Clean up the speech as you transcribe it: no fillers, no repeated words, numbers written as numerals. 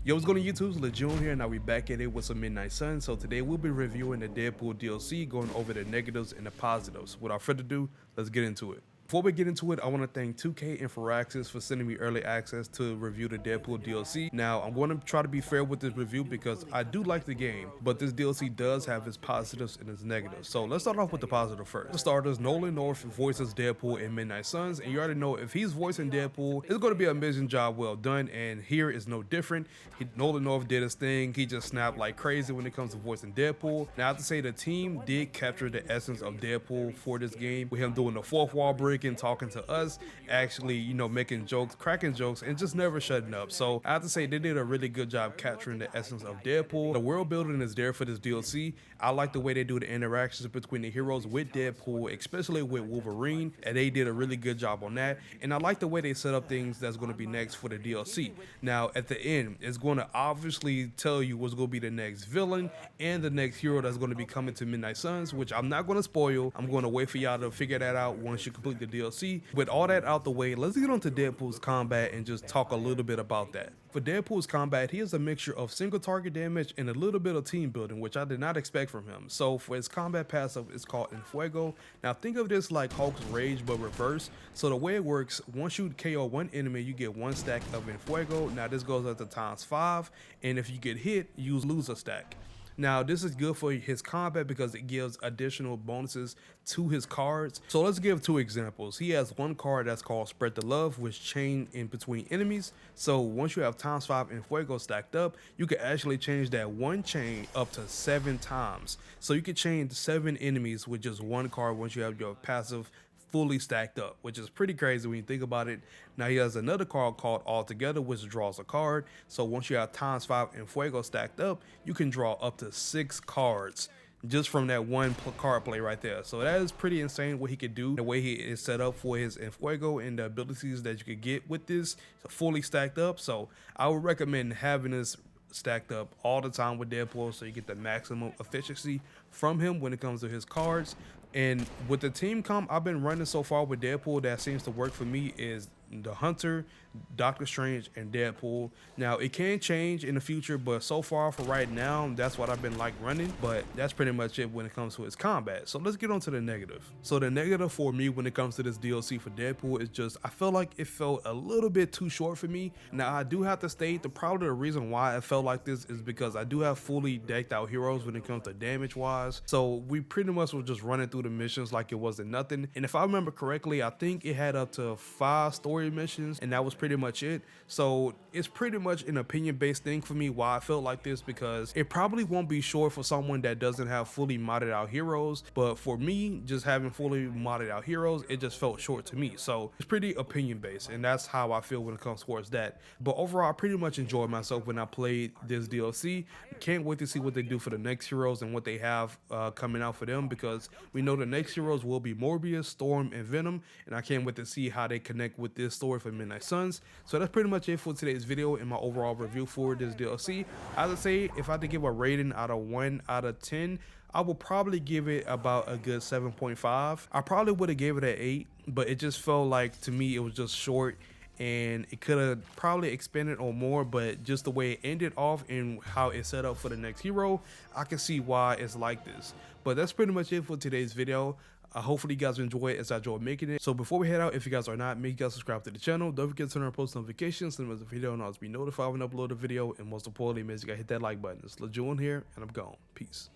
Yo, what's going on YouTube? It's Legion here, and now we back at it with some Midnight Sun. So today we'll be reviewing the Deadpool DLC, going over the negatives and the positives. Without further ado, let's get into it. Before we get into it, I want to thank 2K and Firaxis for sending me early access to review the Deadpool DLC. Now, I'm going to try to be fair with this review because I do like the game, but this DLC does have its positives and its negatives. So let's start off with the positive first. For starters, Nolan North voices Deadpool in Midnight Suns, and you already know if he's voicing Deadpool, it's going to be an amazing job well done, and here is no different. Nolan North did his thing. He just snapped like crazy when it comes to voicing Deadpool. Now, I have to say the team did capture the essence of Deadpool for this game, with him doing the fourth wall breaking, talking to us, actually, making jokes, cracking jokes, and just never shutting up. So I have to say they did a really good job capturing the essence of Deadpool. The world building is there for this DLC. I like the way they do the interactions between the heroes with Deadpool, especially with Wolverine, and they did a really good job on that. And I like the way they set up things that's going to be next for the DLC. Now, at the end, it's going to obviously tell you what's going to be the next villain and the next hero that's going to be coming to Midnight Suns, which I'm not going to spoil. I'm going to wait for y'all to figure that out once you complete the DLC. With all that out the way, let's get on to Deadpool's combat and just talk a little bit about that. For Deadpool's combat, he has a mixture of single target damage and a little bit of team building, which I did not expect from him. So for his combat passive, it's called Enfuego. Now think of this like Hulk's Rage but reverse. So the way it works, once you KO one enemy, you get one stack of Enfuego. Now this goes up to ×5, and if you get hit, you lose a stack. Now, this is good for his combat because it gives additional bonuses to his cards. So let's give two examples. He has one card that's called Spread the Love, which chain in between enemies. So once you have ×5 and Fuego stacked up, you can actually change that one chain up to 7 times. So you can chain 7 enemies with just one card once you have your passive fully stacked up, which is pretty crazy when you think about it. Now he has another card called All Together, which draws a card. So once you have ×5 and Fuego stacked up, you can draw up to 6 cards just from that one card play right there. So that is pretty insane what he could do, the way he is set up for his Enfuego and the abilities that you could get with this fully stacked up. So I would recommend having this stacked up all the time with Deadpool so you get the maximum efficiency from him when it comes to his cards. And with the team comp I've been running so far with Deadpool that seems to work for me is the Hunter, Doctor Strange, and Deadpool. Now it can change in the future, but so far for right now, that's what I've been like running. But that's pretty much it when it comes to his combat. So let's get on to the negative. So the negative for me when it comes to this DLC for Deadpool is just I felt like it felt a little bit too short for me. Now I do have to state probably the reason why it felt like this is because I do have fully decked out heroes when it comes to damage wise. So we pretty much were just running through the missions like it wasn't nothing. And if I remember correctly, I think it had up to 5 story missions, and that was pretty much it. So it's pretty much an opinion based thing for me why I felt like this, because it probably won't be short for someone that doesn't have fully modded out heroes, but for me, just having fully modded out heroes, it just felt short to me. So it's pretty opinion based, and that's how I feel when it comes towards that. But overall, I pretty much enjoyed myself when I played this DLC. Can't wait to see what they do for the next heroes and what they have coming out for them, because we know the next heroes will be Morbius, Storm, and Venom, and I can't wait to see how they connect with this story for Midnight Suns. So that's pretty much it for today's video and my overall review for this DLC. I would say if I had to give a rating out of 1 out of 10, I would probably give it about a good 7.5. I probably would have gave it an 8, but it just felt like to me it was just short, and it could have probably expanded on more, but just the way it ended off and how it's set up for the next hero, I can see why it's like this. But that's pretty much it for today's video. Hopefully you guys enjoy it as I enjoy making it. So before we head out, if you guys are not, make sure you guys subscribe to the channel. Don't forget to turn on post notifications, send us a video, and always be notified when I upload a video. And most importantly, make sure you guys hit that like button. It's Legion here, and I'm gone. Peace.